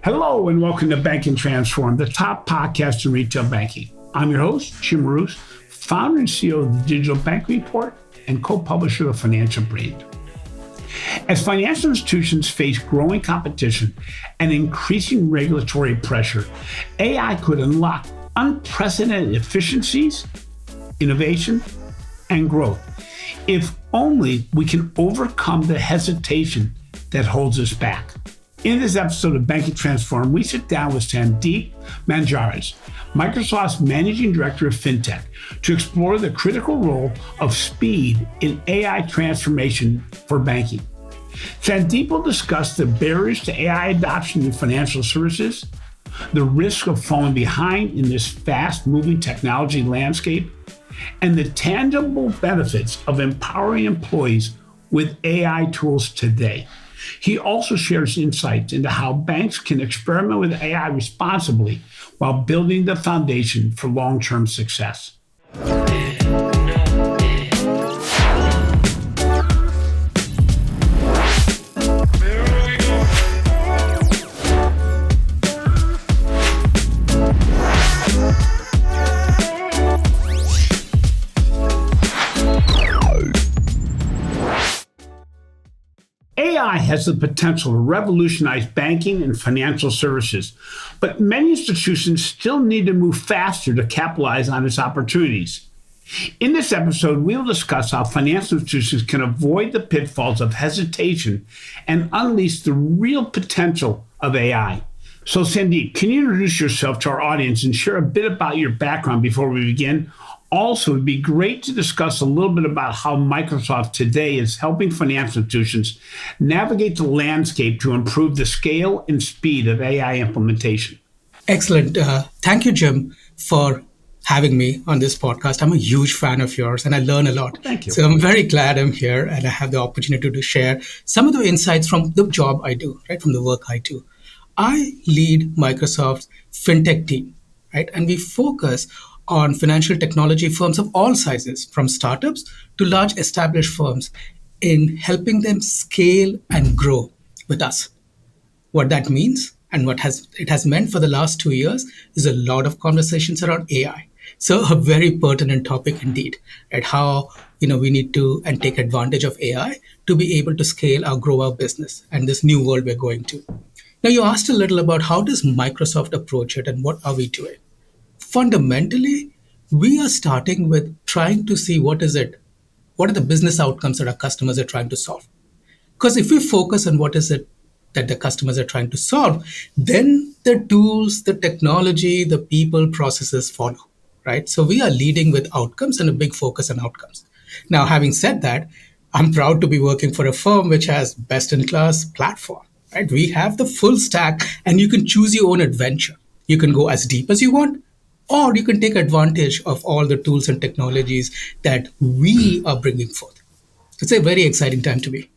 Hello and welcome to Bank and Transform, the top podcast in retail banking. I'm your host, Jim Marous, founder and CEO of the Digital Bank Report and co-publisher of Financial Brand. As financial institutions face growing competition and increasing regulatory pressure, AI could unlock unprecedented efficiencies, innovation, and growth. If only we can overcome the hesitation that holds us back. In this episode of Bank and Transform, we sit down with Sandeep Mangaraj, Microsoft's Managing Director of Fintech, to explore the critical role of speed in AI transformation for banking. Sandeep will discuss the barriers to AI adoption in financial services, the risk of falling behind in this fast-moving technology landscape, and the tangible benefits of empowering employees with AI tools today. He also shares insights into how banks can experiment with AI responsibly while building the foundation for long-term success. AI has the potential to revolutionize banking and financial services, but many institutions still need to move faster to capitalize on its opportunities. In this episode, we'll discuss how financial institutions can avoid the pitfalls of hesitation and unleash the real potential of AI. So, Sandeep, can you introduce yourself to our audience and share a bit about your background before we begin? Also, it'd be great to discuss a little bit about how Microsoft today is helping financial institutions navigate the landscape to improve the scale and speed of AI implementation. Excellent. Thank you, Jim, for having me on this podcast. I'm a huge fan of yours and I learn a lot. Thank you. So I'm very glad I'm here and I have the opportunity to share some of the insights from the job I do, right, from the work I do. I lead Microsoft's fintech team, right, and we focus on financial technology firms of all sizes, from startups to large established firms, in helping them scale and grow with us. What that means and what it has meant for the last 2 years is a lot of conversations around AI. So a very pertinent topic indeed, right? How we need to and take advantage of AI to be able to scale or grow our business and this new world we're going to. Now, you asked a little about how does Microsoft approach it and what are we doing? Fundamentally, we are starting with trying to see what are the business outcomes that our customers are trying to solve. Because if we focus on what is it that the customers are trying to solve, then the tools, the technology, the people, processes follow, right? So we are leading with outcomes and a big focus on outcomes. Now, having said that, I'm proud to be working for a firm which has best-in-class platform, right? We have the full stack and you can choose your own adventure. You can go as deep as you want, or you can take advantage of all the tools and technologies that we are bringing forth. It's a very exciting time to be.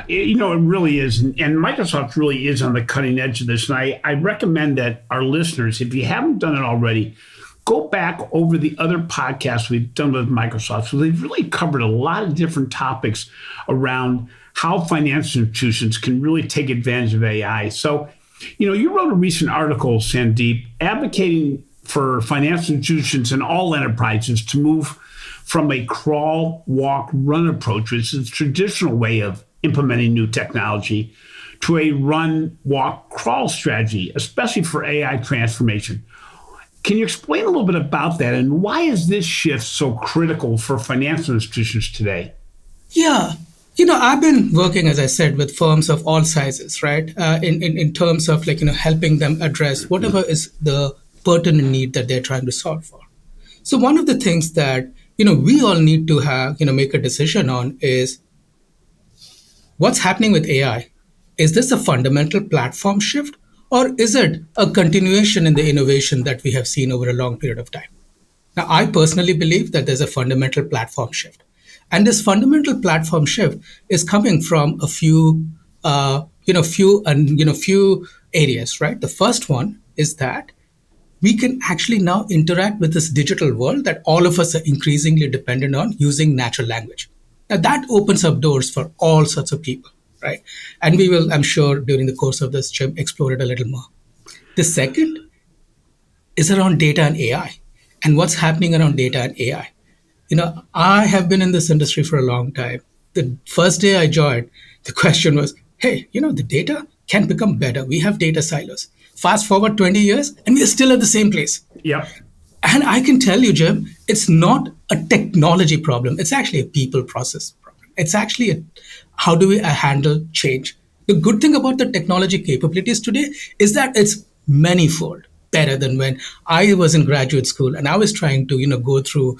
It really is. And Microsoft really is on the cutting edge of this. And I recommend that our listeners, if you haven't done it already, go back over the other podcasts we've done with Microsoft. So they've really covered a lot of different topics around how financial institutions can really take advantage of AI. So, you wrote a recent article, Sandeep, advocating for financial institutions and all enterprises to move from a crawl, walk, run approach, which is the traditional way of implementing new technology, to a run, walk, crawl strategy, especially for AI transformation. Can you explain a little bit about that and why is this shift so critical for financial institutions today? Yeah. I've been working, as I said, with firms of all sizes, right? In terms of helping them address whatever is the pertinent need that they're trying to solve for. So one of the things that, we all need to have, make a decision on is what's happening with AI. Is this a fundamental platform shift or is it a continuation in the innovation that we have seen over a long period of time? Now, I personally believe that there's a fundamental platform shift. And this fundamental platform shift is coming from a few areas, right? The first one is that we can actually now interact with this digital world that all of us are increasingly dependent on using natural language. Now that opens up doors for all sorts of people, right? And we will, I'm sure, during the course of this, Jim, explore it a little more. The second is around data and AI and what's happening around data and AI. I have been in this industry for a long time. The first day I joined, the question was, hey, the data can become better. We have data silos. Fast forward 20 years, and we are still at the same place. Yep. And I can tell you, Jim, it's not a technology problem. It's actually a people process problem. It's actually how do we handle change? The good thing about the technology capabilities today is that it's manifold better than when I was in graduate school and I was trying to, go through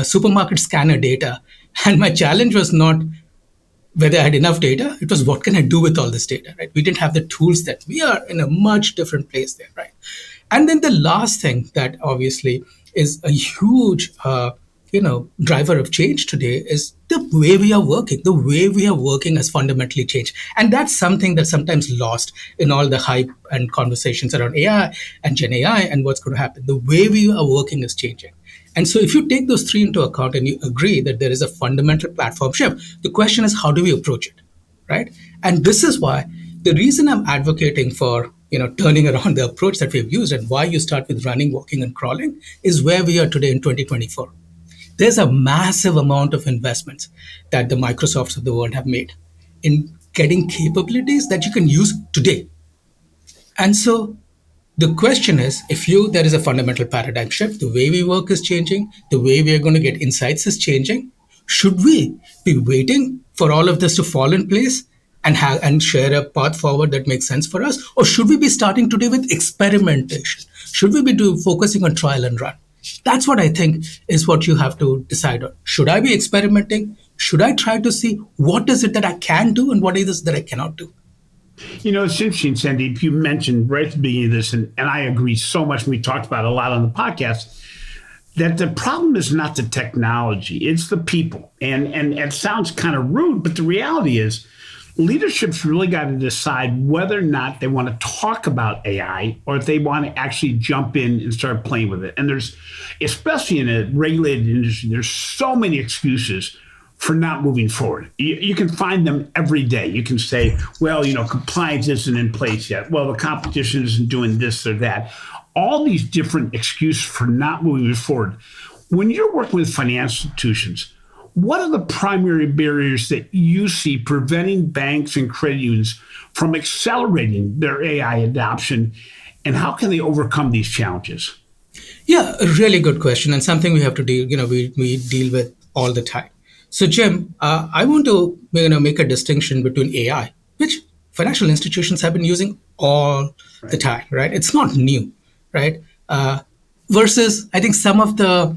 supermarket scanner data. And my challenge was not whether I had enough data. It was what can I do with all this data, right? We didn't have the tools that we are in a much different place there, right? And then the last thing that obviously is a huge, driver of change today is the way we are working. The way we are working has fundamentally changed, and that's something that's sometimes lost in all the hype and conversations around AI and Gen AI and what's going to happen. The way we are working is changing. And so, if you take those three into account and you agree that there is a fundamental platform shift, the question is how do we approach it, right? And this is why the reason I'm advocating for turning around the approach that we've used and why you start with running, walking, and crawling is where we are today in 2024. There's a massive amount of investments that the Microsofts of the world have made in getting capabilities that you can use today. And so the question is, if there is a fundamental paradigm shift, the way we work is changing, the way we are going to get insights is changing. Should we be waiting for all of this to fall in place and share a path forward that makes sense for us, or should we be starting today with experimentation? Should we be focusing on trial and run? That's what I think is what you have to decide on. Should I be experimenting? Should I try to see what is it that I can do and what is it that I cannot do? It's interesting, Sandeep. You mentioned right at the beginning of this, and I agree so much. We talked about it a lot on the podcast, that the problem is not the technology, it's the people. And it sounds kind of rude, but the reality is leadership's really got to decide whether or not they want to talk about AI or if they want to actually jump in and start playing with it. And there's, especially in a regulated industry, there's so many excuses for not moving forward. You can find them every day. You can say, well, compliance isn't in place yet. Well, the competition isn't doing this or that. All these different excuses for not moving forward. When you're working with financial institutions, what are the primary barriers that you see preventing banks and credit unions from accelerating their AI adoption, and how can they overcome these challenges? Yeah, a really good question, and something we have to deal. We deal with all the time. So, Jim, I want to make a distinction between AI, which financial institutions have been using all the time, right? It's not new, right? Versus, I think, some of the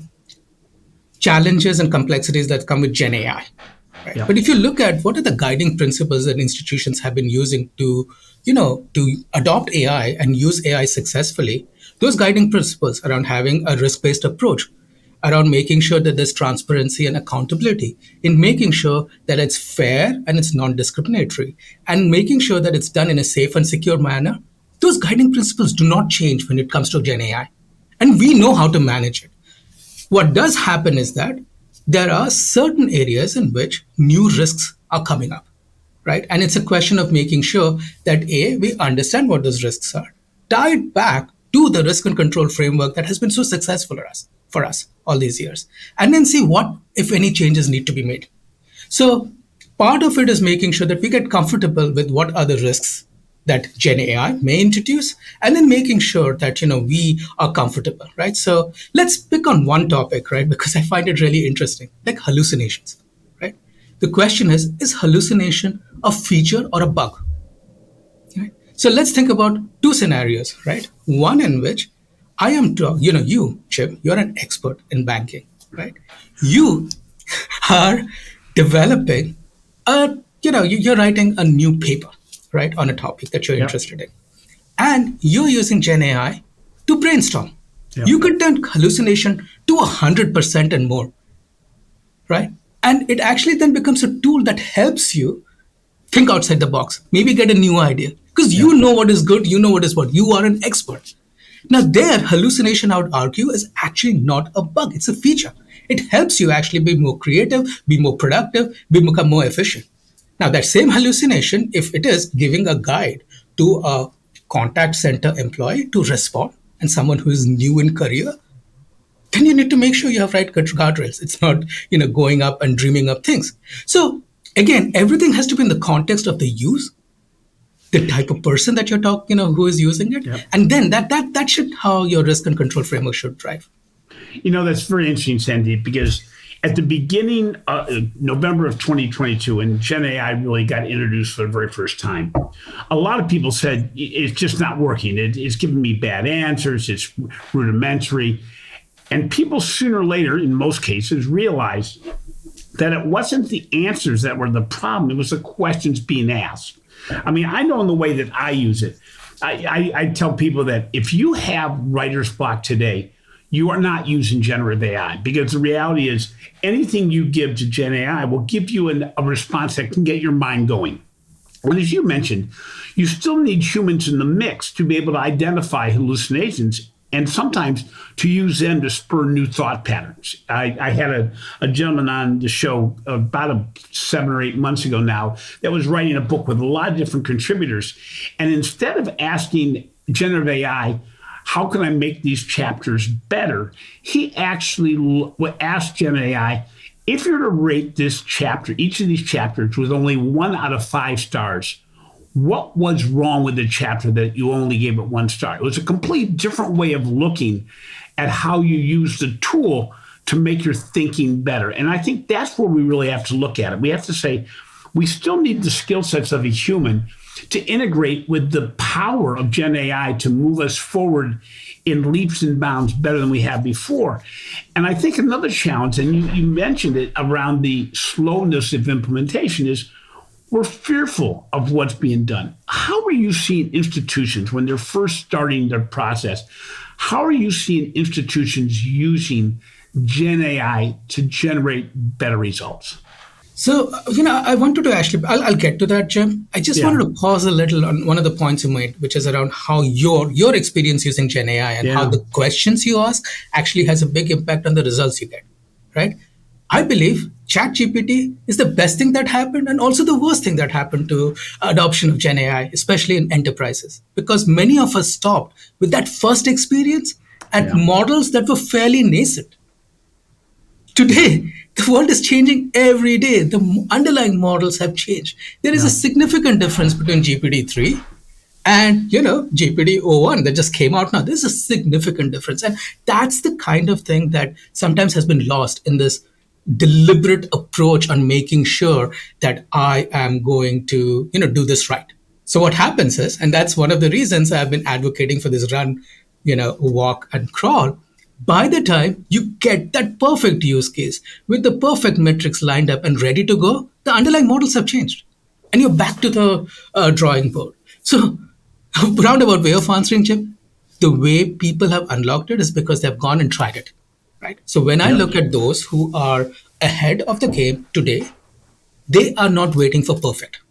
challenges and complexities that come with Gen AI. Right? Yeah. But if you look at what are the guiding principles that institutions have been using to adopt AI and use AI successfully, those guiding principles around having a risk-based approach, around making sure that there's transparency and accountability, in making sure that it's fair and it's non-discriminatory, and making sure that it's done in a safe and secure manner, those guiding principles do not change when it comes to Gen AI. And we know how to manage it. What does happen is that there are certain areas in which new risks are coming up, right? And it's a question of making sure that we understand what those risks are, tied back to the risk and control framework that has been so successful for us all these years, and then see what, if any, changes need to be made. So part of it is making sure that we get comfortable with what are the risks that Gen AI may introduce, and then making sure that we are comfortable, right? So let's pick on one topic, right? Because I find it really interesting, like hallucinations, right? The question is hallucination a feature or a bug? Right? So let's think about two scenarios, right? One in which I am, you, Chip, you're an expert in banking, right? You are developing you're writing a new paper, right, on a topic that you're interested in. And you're using Gen AI to brainstorm. Yep. You could turn hallucination to 100% and more, right? And it actually then becomes a tool that helps you think outside the box, maybe get a new idea. Because you know what is good, you know what is what. You are an expert. Now, there, hallucination, I would argue, is actually not a bug. It's a feature. It helps you actually be more creative, be more productive, become more efficient. Now, that same hallucination, if it is giving a guide to a contact center employee to respond and someone who is new in career, then you need to make sure you have right guardrails. It's not, going up and dreaming up things. So again, everything has to be in the context of the use, the type of person that you're talking, who is using it, Yep. and then that should how your risk and control framework should drive. That's very interesting, Sandeep, because at the beginning, November of 2022, when Gen AI really got introduced for the very first time, a lot of people said it's just not working. It's giving me bad answers. It's rudimentary. And people sooner or later, in most cases, realized that it wasn't the answers that were the problem. It was the questions being asked. I mean, I know in the way that I use it, I tell people that if you have writer's block today, you are not using generative AI, because the reality is anything you give to Gen AI will give you a response that can get your mind going. And as you mentioned, you still need humans in the mix to be able to identify hallucinations and sometimes to use them to spur new thought patterns. I had a gentleman on the show about 7 or 8 months ago now that was writing a book with a lot of different contributors. And instead of asking generative AI, how can I make these chapters better? He actually asked Gen AI, if you're to rate this chapter, each of these chapters with only 1 out of 5 stars, what was wrong with the chapter that you only gave it 1 star? It was a complete different way of looking at how you use the tool to make your thinking better. And I think that's where we really have to look at it. We have to say, we still need the skill sets of a human to integrate with the power of Gen AI to move us forward in leaps and bounds better than we have before. And I think another challenge, and you mentioned it around the slowness of implementation, is we're fearful of what's being done. How are you seeing institutions when they're first starting their process? How are you seeing institutions using Gen AI to generate better results? So, I wanted to actually, I'll get to that, Jim. I just wanted to pause a little on one of the points you made, which is around how your experience using Gen AI and how the questions you ask actually has a big impact on the results you get, right? I believe ChatGPT is the best thing that happened and also the worst thing that happened to adoption of Gen AI, especially in enterprises, because many of us stopped with that first experience at models that were fairly nascent. Today, the world is changing every day. The underlying models have changed. There is a significant difference between GPT-3 and, GPT-01 that just came out now. There's a significant difference. And that's the kind of thing that sometimes has been lost in this deliberate approach on making sure that I am going to, do this right. So what happens is, and that's one of the reasons I've been advocating for this run, walk and crawl. By the time you get that perfect use case with the perfect metrics lined up and ready to go, the underlying models have changed. And you're back to the drawing board. So, roundabout way of answering, Jim, the way people have unlocked it is because they've gone and tried it. Right. So when I look at those who are ahead of the game today, they are not waiting for perfect.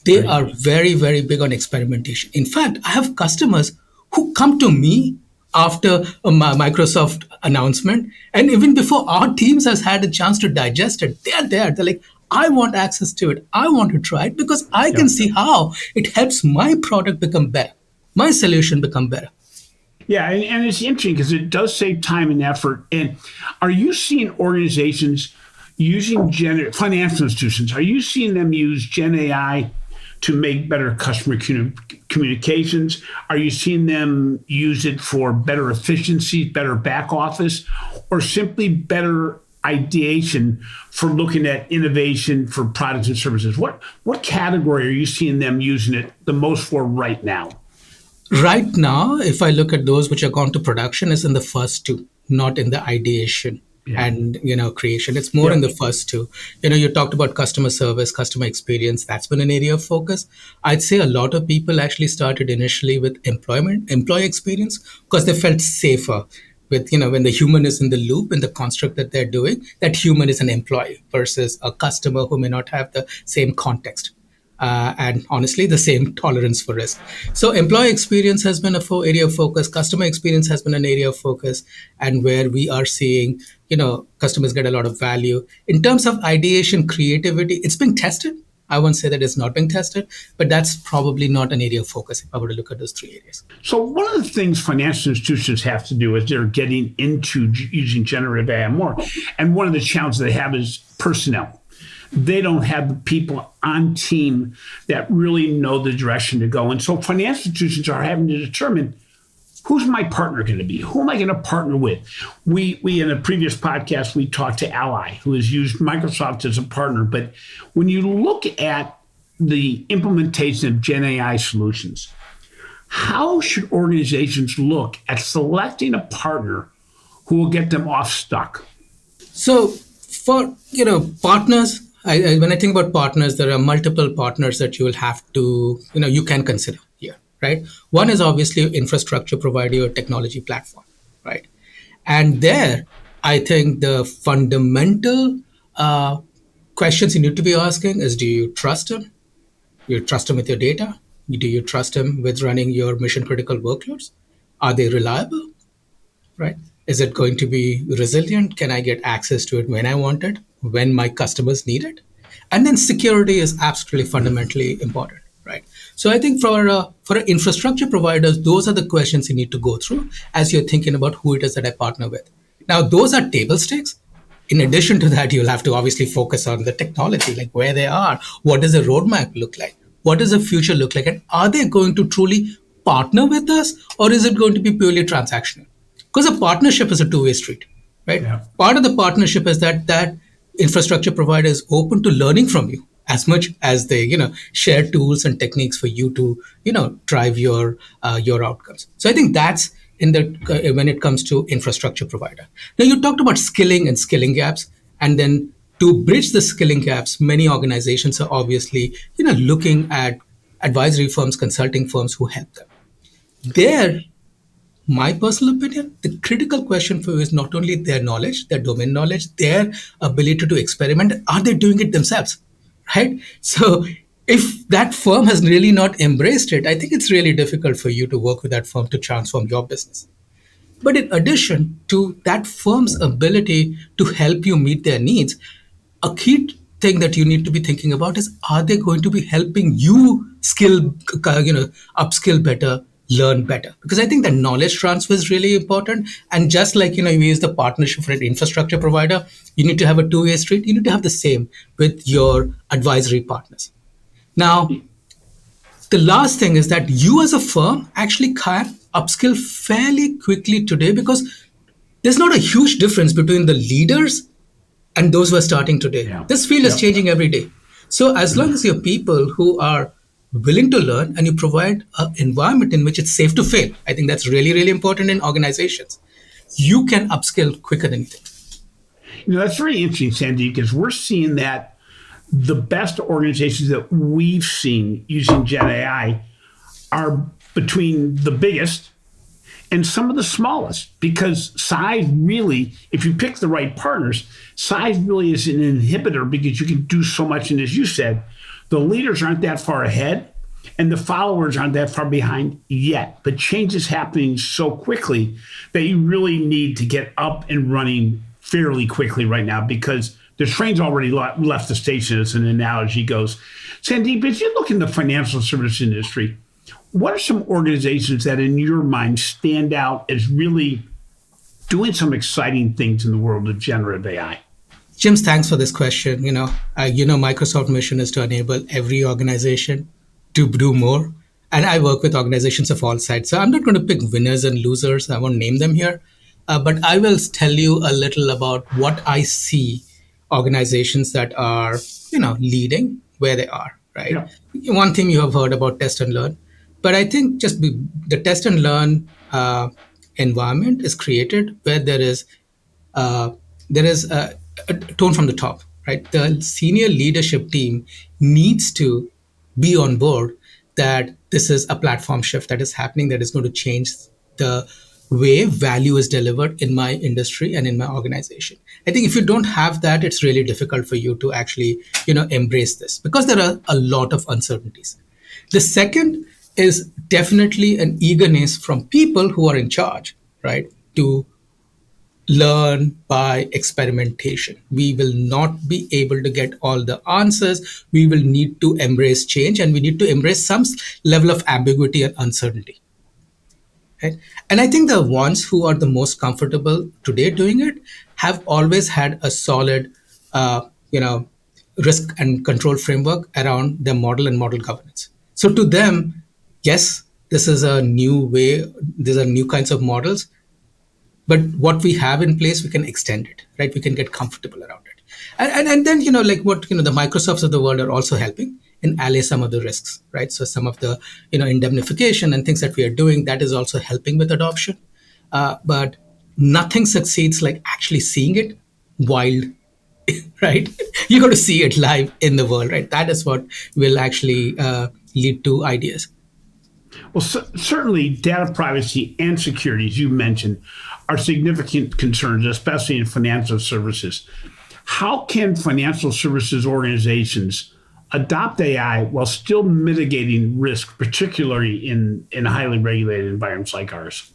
They are very, very big on experimentation. In fact, I have customers who come to me after a Microsoft announcement, and even before our teams has had a chance to digest it, they are there. They're like, I want access to it. I want to try it because I can see how it helps my product become better, my solution become better. Yeah, and it's interesting because it does save time and effort. And are you seeing organizations using financial institutions, are you seeing them use Gen AI to make better customer communications? Are you seeing them use it for better efficiency, better back office, or simply better ideation for looking at innovation for products and services? What category are you seeing them using it the most for right now? Right now, if I look at those which are gone to production, is in the first two, not in the ideation and creation. It's more in the first two. You talked about customer service, customer experience. That's been an area of focus. I'd say a lot of people actually started initially with employee experience, because they felt safer with, when the human is in the loop in the construct that they're doing, that human is an employee versus a customer who may not have the same context. And honestly, the same tolerance for risk. So employee experience has been area of focus. Customer experience has been an area of focus, and where we are seeing, customers get a lot of value. In terms of ideation, creativity, it's been tested. I won't say that it's not being tested, but that's probably not an area of focus if I were to look at those three areas. So one of the things financial institutions have to do is they're getting into using generative AI more. And one of the challenges they have is personnel. They don't have the people on team that really know the direction to go. And so financial institutions are having to determine, who's my partner going to be? Who am I going to partner with? We in a previous podcast, we talked to Ally, who has used Microsoft as a partner. But when you look at the implementation of Gen AI solutions, how should organizations look at selecting a partner who will get them off stuck? So for partners, when I think about partners, there are multiple partners that you will have to you can consider here, right? One is obviously infrastructure provider or technology platform, right? And there, I think the fundamental questions you need to be asking is: do you trust him? Do you trust him with your data? Do you trust him with running your mission critical workloads? Are they reliable? Right? Is it going to be resilient? Can I get access to it when I want it, when my customers need it? And then security is absolutely fundamentally important, right? So I think for infrastructure providers, those are the questions you need to go through as you're thinking about who it is that I partner with. Now, those are table stakes. In addition to that, you'll have to obviously focus on the technology, like where they are, what does the roadmap look like, what does the future look like, and are they going to truly partner with us, or is it going to be purely transactional? Because a partnership is a two-way street, right? Yeah. Part of the partnership is that infrastructure provider is open to learning from you as much as they share tools and techniques for you to drive your outcomes. So I think that's in the when it comes to infrastructure provider. Now you talked about skilling and skilling gaps, and then to bridge the skilling gaps, many organizations are obviously looking at advisory firms, consulting firms who help them. There, my personal opinion, the critical question for you is not only their knowledge, their domain knowledge, their ability to experiment, are they doing it themselves, right? So if that firm has really not embraced it, I think it's really difficult for you to work with that firm to transform your business. But in addition to that firm's ability to help you meet their needs, a key thing that you need to be thinking about is: are they going to be helping you upskill better, learn better? Because I think that knowledge transfer is really important. And just like you use the partnership for an infrastructure provider, you need to have a two-way street. You need to have the same with your advisory partners. Now, the last thing is that you as a firm actually can upskill fairly quickly today, because there's not a huge difference between the leaders and those who are starting today. Yeah. This field is changing every day. So as long as you're people who are willing to learn and you provide an environment in which it's safe to fail, I think that's really, really important in organizations. You can upskill quicker than you think. That's very interesting, Sandeep, because we're seeing that the best organizations that we've seen using Gen AI are between the biggest and some of the smallest, because size really, if you pick the right partners, size really is an inhibitor, because you can do so much. And as you said, the leaders aren't that far ahead and the followers aren't that far behind yet. But change is happening so quickly that you really need to get up and running fairly quickly right now, because the train's already left the station, as an analogy goes. Sandeep, as you look in the financial service industry, what are some organizations that in your mind stand out as really doing some exciting things in the world of generative AI? James, thanks for this question. Microsoft mission is to enable every organization to do more. And I work with organizations of all sides. So I'm not going to pick winners and losers. I won't name them here. But I will tell you a little about what I see organizations that are, leading where they are, right? Yeah. One thing you have heard about test and learn. But I think the test and learn environment is created where there is a tone from the top, right? The senior leadership team needs to be on board that this is a platform shift that is happening, that is going to change the way value is delivered in my industry and in my organization. I think if you don't have that, it's really difficult for you to actually, embrace this, because there are a lot of uncertainties. The second is definitely an eagerness from people who are in charge, right, to learn by experimentation. We will not be able to get all the answers. We will need to embrace change, and we need to embrace some level of ambiguity and uncertainty. Right? And I think the ones who are the most comfortable today doing it have always had a solid, you know, risk and control framework around their model and model governance. So to them, yes, this is a new way. These are new kinds of models, but what we have in place, we can extend it, right? We can get comfortable around it. And then, like what, the Microsofts of the world are also helping in allay some of the risks, right? So some of the, indemnification and things that we are doing, that is also helping with adoption. But nothing succeeds like actually seeing it wild, right? You got to see it live in the world, right? That is what will actually lead to ideas. Well, certainly data privacy and security, as you mentioned, are significant concerns, especially in financial services. How can financial services organizations adopt AI while still mitigating risk, particularly in highly regulated environments like ours?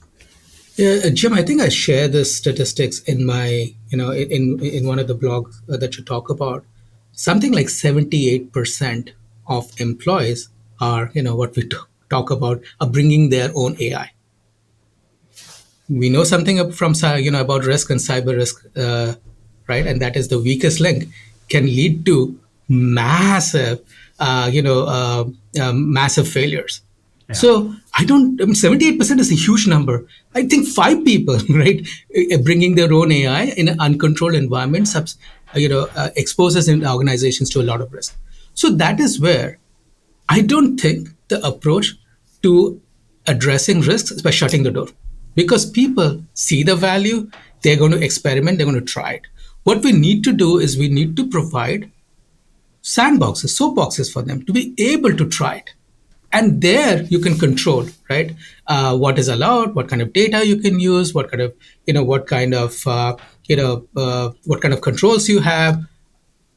Yeah, Jim, I think I share the statistics in my, in one of the blogs that you talk about. Something like 78% of employees are, what we talk about, are bringing their own AI. We know something from, about risk and cyber risk, right? And that is the weakest link can lead to massive, massive failures. Yeah. So I 78% is a huge number. I think 5 people, right, bringing their own AI in an uncontrolled environment, exposes organizations to a lot of risk. So that is where I don't think the approach to addressing risks is by shutting the door, because people see the value, they're going to experiment, they're going to try it. What we need to do is we need to provide sandboxes, soapboxes for them to be able to try it. And there you can control, right? What is allowed, what kind of data you can use, what kind of, what kind of controls you have.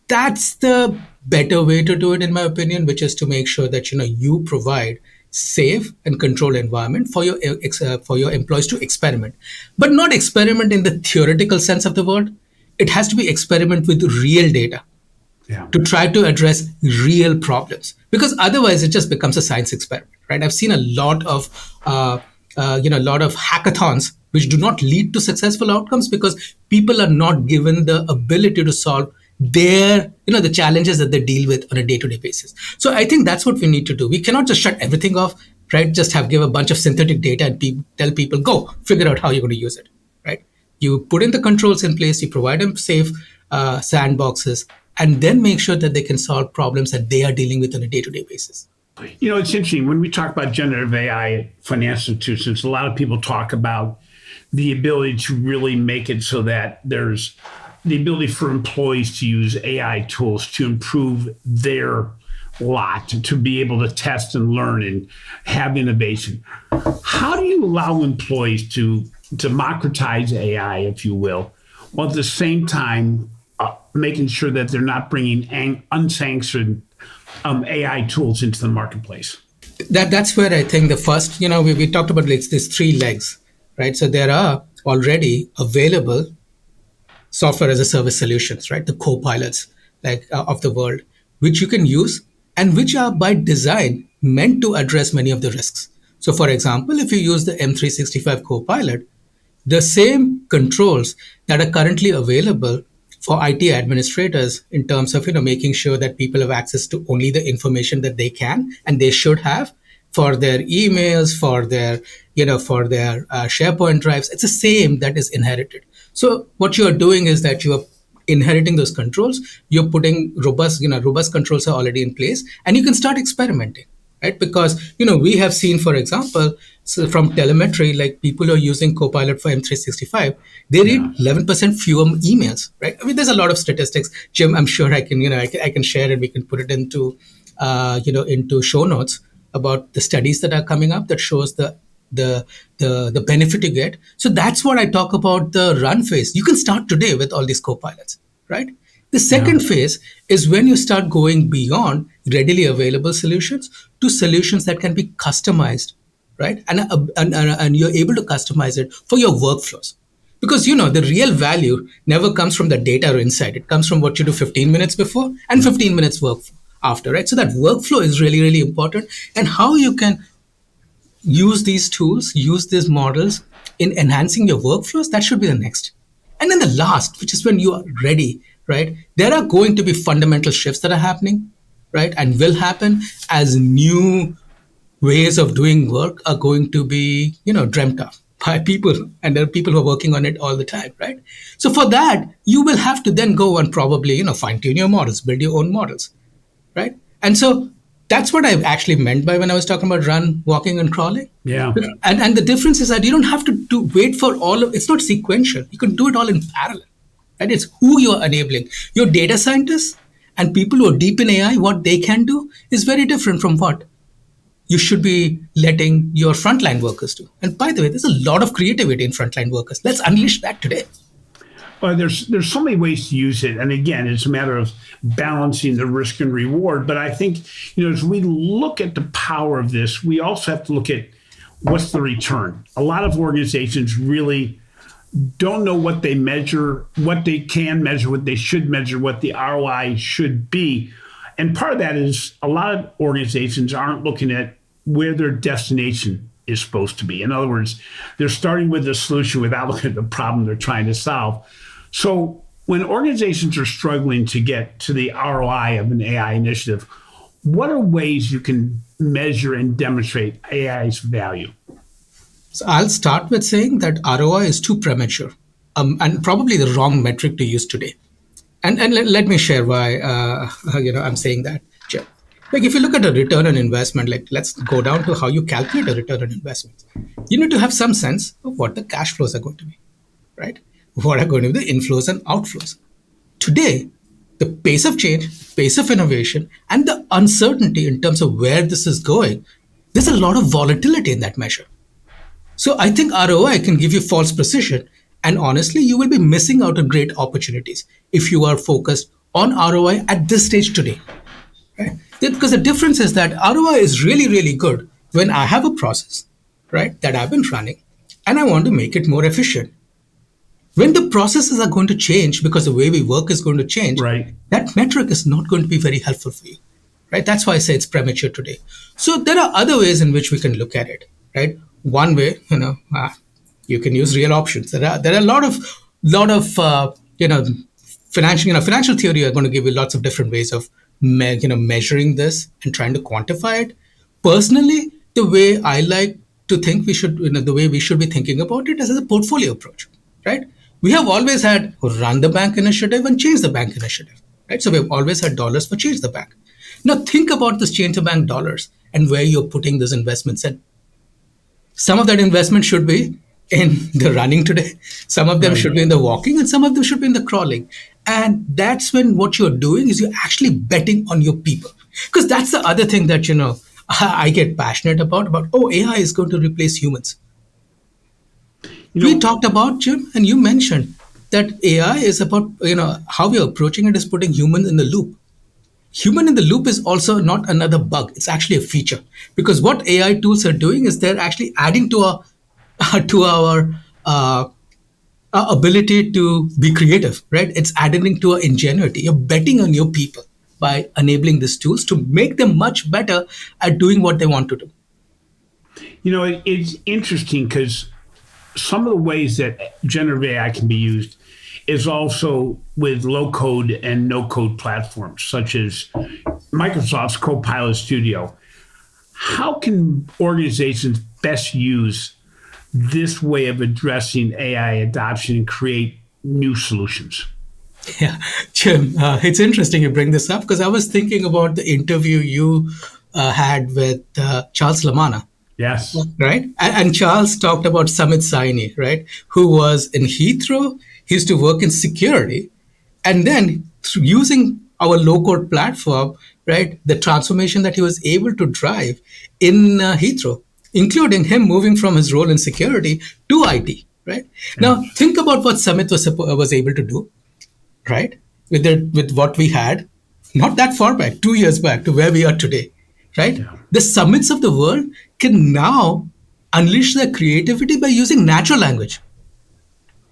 That's the better way to do it, in my opinion, which is to make sure that, you provide safe and controlled environment for your employees to experiment, but not experiment in the theoretical sense of the word. It has to be experiment with real data. Yeah. To try to address real problems, because otherwise it just becomes a science experiment, right? I've seen a lot of hackathons which do not lead to successful outcomes because people are not given the ability to solve their, the challenges that they deal with on a day-to-day basis. So I think that's what we need to do. We cannot just shut everything off, right? Just give a bunch of synthetic data and tell people, go figure out how you're going to use it, right? You put in the controls in place, you provide them safe sandboxes, and then make sure that they can solve problems that they are dealing with on a day-to-day basis. It's interesting. When we talk about generative AI at financial institutions, a lot of people talk about the ability to really make it so that there's the ability for employees to use AI tools to improve their lot, to be able to test and learn and have innovation. How do you allow employees to democratize AI, if you will, while at the same time making sure that they're not bringing unsanctioned AI tools into the marketplace? That's where I think the first, we talked about these 3 legs, right? So there are already available software as a service solutions, right? The co-pilots of the world, which you can use and which are by design meant to address many of the risks. So for example, if you use the M365 Copilot, the same controls that are currently available for IT administrators in terms of, making sure that people have access to only the information that they can and they should have for their emails, for their SharePoint drives, it's the same that is inherited. So what you are doing is that you are inheriting those controls, you're putting robust controls are already in place, and you can start experimenting, right? Because, we have seen, for example, from telemetry, like people who are using Copilot for M365, they read 11% fewer emails, right? I mean, there's a lot of statistics, Jim. I'm sure I can, I can share it. We can put it into, into show notes about the studies that are coming up that shows the benefit you get. So that's what I talk about the run phase. You can start today with all these co-pilots, right? The second phase is when you start going beyond readily available solutions to solutions that can be customized, right? And you're able to customize it for your workflows. Because the real value never comes from the data or insight. It comes from what you do 15 minutes before and 15 minutes work after, right? So that workflow is really, really important. And how you can use these tools, use these models in enhancing your workflows, that should be the next. And then the last, which is when you are ready, right? There are going to be fundamental shifts that are happening, right? And will happen as new ways of doing work are going to be, dreamt of by people. And there are people who are working on it all the time, right? So for that, you will have to then go and probably, fine tune your models, build your own models, right? And so that's what I actually meant by when I was talking about run, walking, and crawling. Yeah. And the difference is that you don't have to wait for all of it's not sequential. You can do it all in parallel. Right? It's who you're enabling. Your data scientists and people who are deep in AI, what they can do is very different from what you should be letting your frontline workers do. And by the way, there's a lot of creativity in frontline workers. Let's unleash that today. Well, there's so many ways to use it, and again, it's a matter of balancing the risk and reward. But I think as we look at the power of this, we also have to look at what's the return. A lot of organizations really don't know what they measure, what they can measure, what they should measure, what the ROI should be. And part of that is a lot of organizations aren't looking at where their destination is supposed to be. In other words, they're starting with a solution without looking at the problem they're trying to solve. So when organizations are struggling to get to the ROI of an AI initiative, what are ways you can measure and demonstrate AI's value? So I'll start with saying that ROI is too premature and probably the wrong metric to use today. And let me share why I'm saying that, Jim. Like if you look at a return on investment, like let's go down to how you calculate a return on investment. You need to have some sense of what the cash flows are going to be, right? What are going to be the inflows and outflows. Today, the pace of change, pace of innovation, and the uncertainty in terms of where this is going, there's a lot of volatility in that measure. So I think ROI can give you false precision. And honestly, you will be missing out on great opportunities if you are focused on ROI at this stage today. Right? Because the difference is that ROI is really, really good when I have a process, right, that I've been running and I want to make it more efficient. When the processes are going to change because the way we work is going to change, right, that metric is not going to be very helpful for you. Right? That's why I say it's premature today. So there are other ways in which we can look at it. Right? One way, you can use real options. There are a lot of financial theory are going to give you lots of different ways of measuring this and trying to quantify it. Personally, the way I like to think the way we should be thinking about it is as a portfolio approach, right? We have always had run the bank initiative and change the bank initiative, right? So we have always had dollars for change the bank. Now think about this change the bank dollars and where you're putting those investments in. Some of that investment should be in the running today. Some of them should be in the walking and some of them should be in the crawling. And that's when what you're doing is you're actually betting on your people. Because that's the other thing that, I get passionate about, AI is going to replace humans. We talked about, Jim, and you mentioned that AI is about, how we're approaching it is putting humans in the loop. Human in the loop is also not another bug. It's actually a feature. Because what AI tools are doing is they're actually adding to our ability to be creative, right? It's adding to our ingenuity. You're betting on your people by enabling these tools to make them much better at doing what they want to do. It's interesting because some of the ways that generative AI can be used is also with low code and no code platforms, such as Microsoft's Copilot Studio. How can organizations best use this way of addressing AI adoption and create new solutions? Yeah, Jim, it's interesting you bring this up because I was thinking about the interview you had with Charles Lamanna. Yes. Right? And Charles talked about Samit Saini, right? Who was in Heathrow. He used to work in security. And then through using our low-code platform, right, the transformation that he was able to drive in Heathrow, including him moving from his role in security to IT, right? Yeah. Now, think about what Samit was able to do, right? With what we had, not that far back, 2 years back to where we are today, right? Yeah. The Samits of the world can now unleash their creativity by using natural language.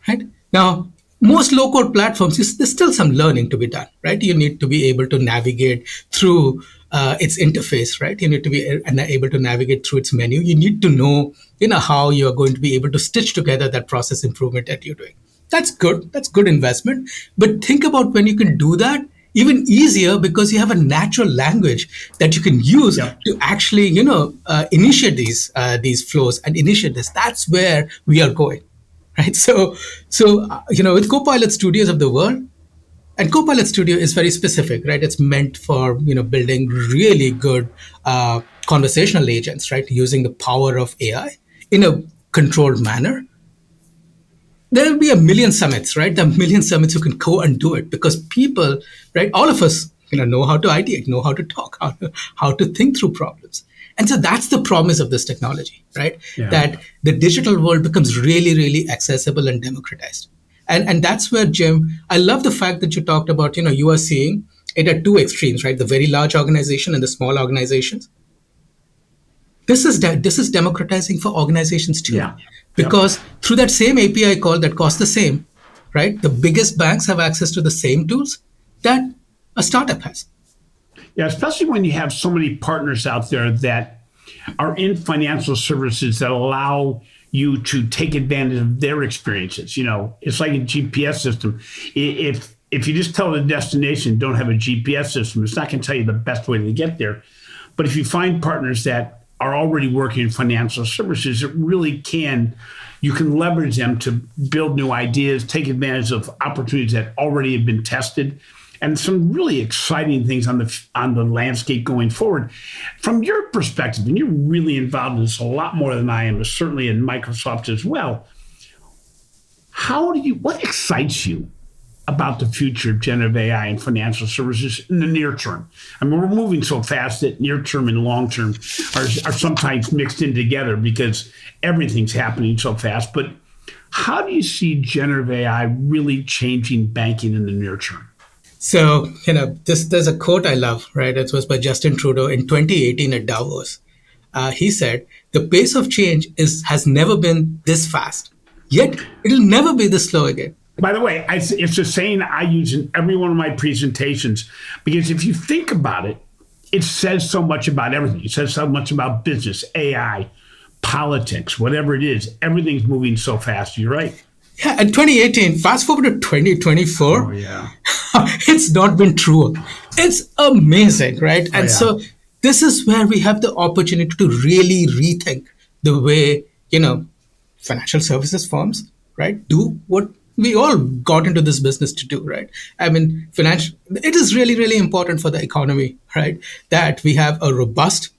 right? Now, most low-code platforms, there's still some learning to be done, right? You need to be able to navigate through its interface, right? You need to be able to navigate through its menu. You need to know, how you're going to be able to stitch together that process improvement that you're doing. That's good. That's good investment. But think about when you can do that even easier because you have a natural language that you can use Yep. to actually, initiate these flows and initiate this. That's where we are going, right? So with Copilot Studios of the world, and Copilot Studio is very specific, right? It's meant for building really good conversational agents, right? Using the power of AI in a controlled manner. There'll be a million summits, right? There are a million summits who can go and do it because people, right? All of us, know how to ideate, know how to talk, how to think through problems. And so that's the promise of this technology, right? Yeah. That the digital world becomes really, really accessible and democratized. And that's where, Jim, I love the fact that you talked about, you are seeing it at two extremes, right? The very large organization and the small organizations. This is democratizing for organizations too, Yeah. because through that same API call that costs the same, right? The biggest banks have access to the same tools that a startup has. Yeah, especially when you have so many partners out there that are in financial services that allow you to take advantage of their experiences. It's like a GPS system. If you just tell the destination, don't have a GPS system, it's not going to tell you the best way to get there. But if you find partners that are already working in financial services, you can leverage them to build new ideas, take advantage of opportunities that already have been tested, and some really exciting things on the landscape going forward. From your perspective, and you're really involved in this a lot more than I am, certainly in Microsoft as well. What excites you about the future of generative AI and financial services in the near term? I mean, we're moving so fast that near term and long term are sometimes mixed in together because everything's happening so fast. But how do you see generative AI really changing banking in the near term? So, there's a quote I love, right? It was by Justin Trudeau in 2018 at Davos. He said, "The pace of change has never been this fast, yet it'll never be this slow again." By the way, it's a saying I use in every one of my presentations because if you think about it, it says so much about everything. It says so much about business, AI, politics, whatever it is. Everything's moving so fast. You're right. Yeah, in 2018, fast forward to 2024, Oh, yeah. it's not been true. It's amazing, right? And yeah. so this is where we have the opportunity to really rethink the way, financial services firms, right, do what we all got into this business to do, right? I mean, it is really, really important for the economy, right, that we have a robust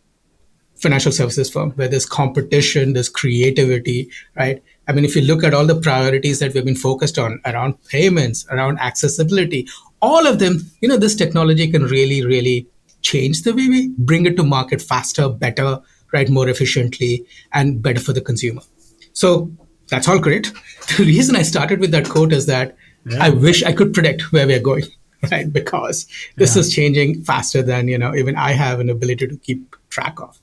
financial services firm where there's competition, there's creativity, right? I mean, if you look at all the priorities that we've been focused on around payments, around accessibility, all of them, this technology can really, really change the way we bring it to market faster, better, right, more efficiently, and better for the consumer. So that's all great. The reason I started with that quote is that I wish I could predict where we're going, right? Because this is changing faster than, even I have an ability to keep track of.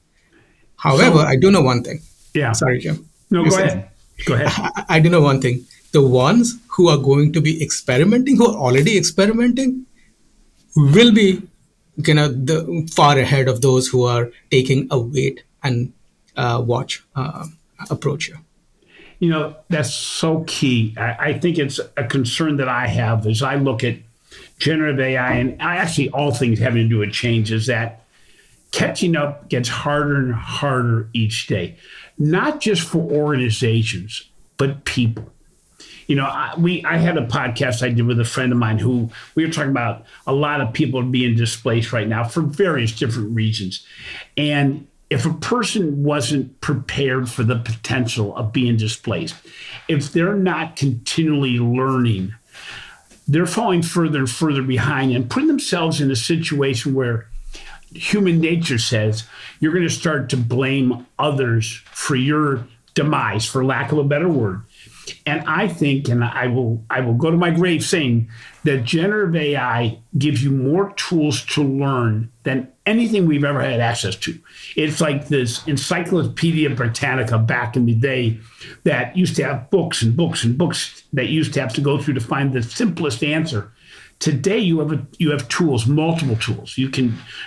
However, I do know one thing. Yeah. Sorry, Jim. No, go ahead. Go ahead. I do know one thing. The ones who are going to be experimenting, who are already experimenting, will be far ahead of those who are taking a wait and watch approach here. That's so key. I think it's a concern that I have as I look at generative AI and actually all things having to do with change is that catching up gets harder and harder each day, not just for organizations, but people. I had a podcast I did with a friend of mine who we were talking about a lot of people being displaced right now for various different reasons. And if a person wasn't prepared for the potential of being displaced, if they're not continually learning, they're falling further and further behind and putting themselves in a situation where human nature says you're going to start to blame others for your demise, for lack of a better word. And I think, and I will go to my grave saying that generative AI gives you more tools to learn than anything we've ever had access to. It's like this Encyclopedia Britannica back in the day that used to have books and books and books that you used to have to go through to find the simplest answer. Today you have tools, multiple tools.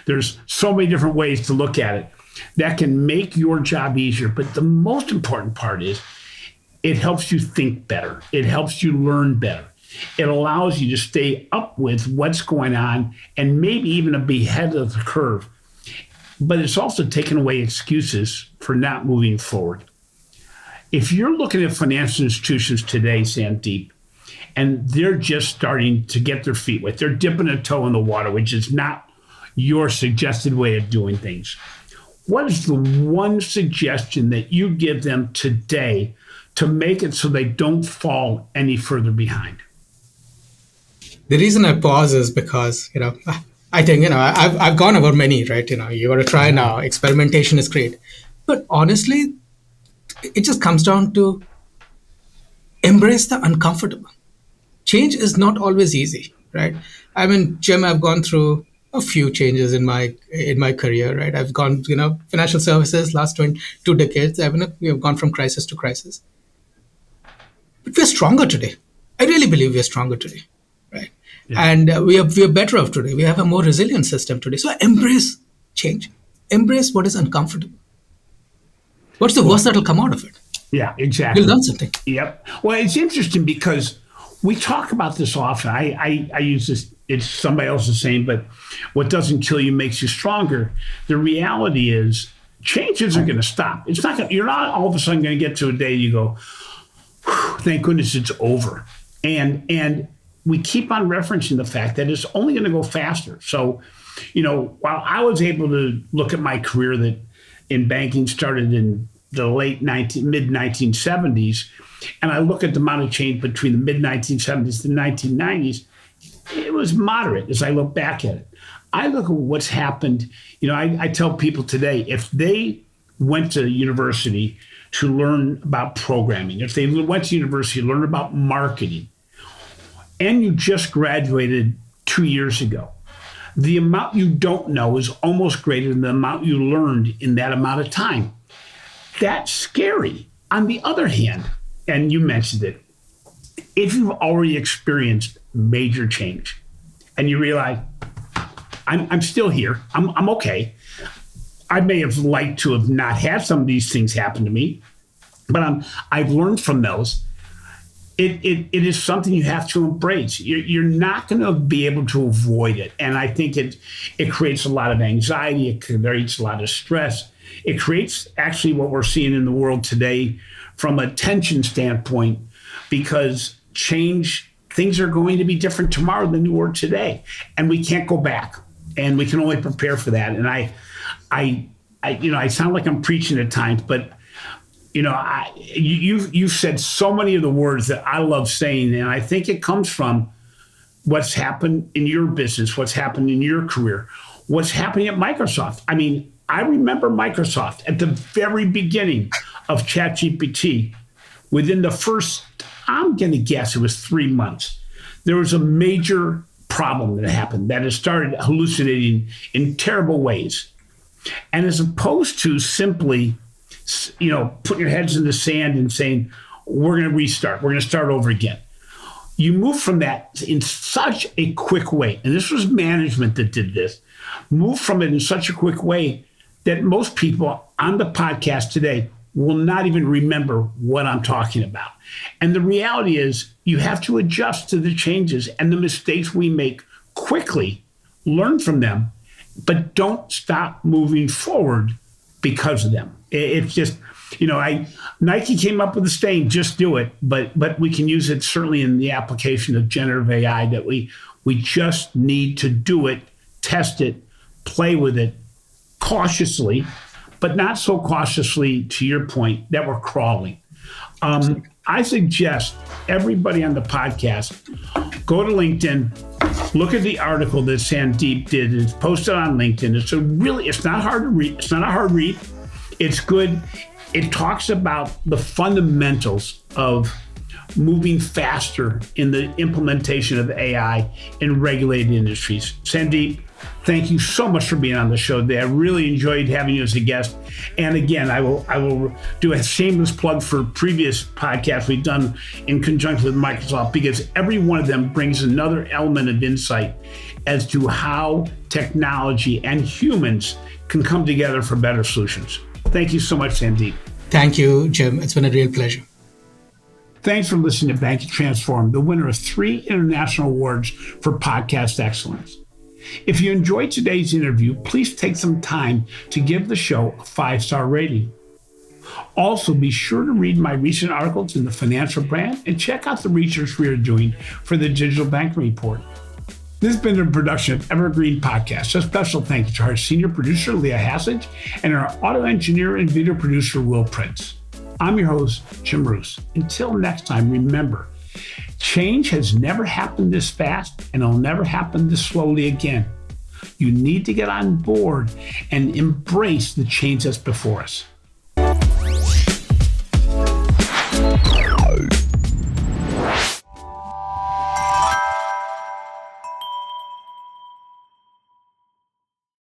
There's so many different ways to look at it that can make your job easier. But the most important part is it helps you think better. It helps you learn better. It allows you to stay up with what's going on and maybe even to be ahead of the curve. But it's also taken away excuses for not moving forward. If you're looking at financial institutions today, Sandeep, and they're just starting to get their feet wet, they're dipping a toe in the water, which is not your suggested way of doing things. What is the one suggestion that you give them today to make it so they don't fall any further behind? The reason I pause is because, I think, I've gone over many, right? You got to try now. Experimentation is great. But honestly, it just comes down to embrace the uncomfortable. Change is not always easy, right? I mean, Jim, I've gone through a few changes in my career, right? I've gone, financial services, last 2 decades. We have gone from crisis to crisis. But we're stronger today. I really believe we're stronger today, right? Yeah. And we are better off today. We have a more resilient system today. So embrace change. Embrace what is uncomfortable. What's the worst that'll come out of it? Yeah, exactly. You'll learn something. Yep. Well, it's interesting because we talk about this often. I use this, it's somebody else's saying, but what doesn't kill you makes you stronger. The reality is changes are going to stop. You're not all of a sudden going to get to a day you go, thank goodness it's over. And we keep on referencing the fact that it's only going to go faster. So, while I was able to look at my career that in banking started in the mid-1970s, and I look at the amount of change between the mid-1970s to the 1990s, it was moderate as I look back at it. I look at what's happened. I tell people today, if they went to university to learn about programming, if they went to university to learn about marketing, and you just graduated 2 years ago, the amount you don't know is almost greater than the amount you learned in that amount of time. That's scary. On the other hand, and you mentioned it, if you've already experienced major change and you realize, I'm still here, I'm okay. I may have liked to have not had some of these things happen to me, but I've learned from those. It is something you have to embrace. You're not going to be able to avoid it. And I think it creates a lot of anxiety. It creates a lot of stress. It creates actually what we're seeing in the world today from a tension standpoint, because things are going to be different tomorrow than they were today. And we can't go back, and we can only prepare for that. And I sound like I'm preaching at times, but you've said so many of the words that I love saying, and I think it comes from what's happened in your business, what's happened in your career, what's happening at Microsoft. I mean, I remember Microsoft at the very beginning of ChatGPT. Within the first, I'm going to guess it was 3 months, there was a major problem that happened that it started hallucinating in terrible ways. And as opposed to simply putting your heads in the sand and saying, we're going to restart, we're going to start over again, you move from that in such a quick way. And this was management that did this. Move from it in such a quick way that most people on the podcast today will not even remember what I'm talking about. And the reality is you have to adjust to the changes and the mistakes we make quickly, learn from them, but don't stop moving forward because of them. It's just, Nike came up with the saying, just do it, but we can use it certainly in the application of generative AI, that we just need to do it, test it, play with it cautiously, but not so cautiously, to your point, that we're crawling. I suggest everybody on the podcast go to LinkedIn, look at the article that Sandeep did. It's posted on LinkedIn. It's not hard to read. It's not a hard read. It's good. It talks about the fundamentals of moving faster in the implementation of AI in regulated industries. Sandeep, thank you so much for being on the show today. I really enjoyed having you as a guest. And again, I will do a shameless plug for previous podcasts we've done in conjunction with Microsoft, because every one of them brings another element of insight as to how technology and humans can come together for better solutions. Thank you so much, Sandeep. Thank you, Jim. It's been a real pleasure. Thanks for listening to Banking Transformed, the winner of 3 international awards for podcast excellence. If you enjoyed today's interview, please take some time to give the show a 5-star rating. Also, be sure to read my recent articles in the Financial Brand and check out the research we are doing for the Digital Banking Report. This has been a production of Evergreen Podcast. A special thank you to our senior producer, Leah Hassage, and our audio engineer and video producer, Will Prince. I'm your host, Jim Marous. Until next time, remember, change has never happened this fast, and it'll never happen this slowly again. You need to get on board and embrace the change that's before us.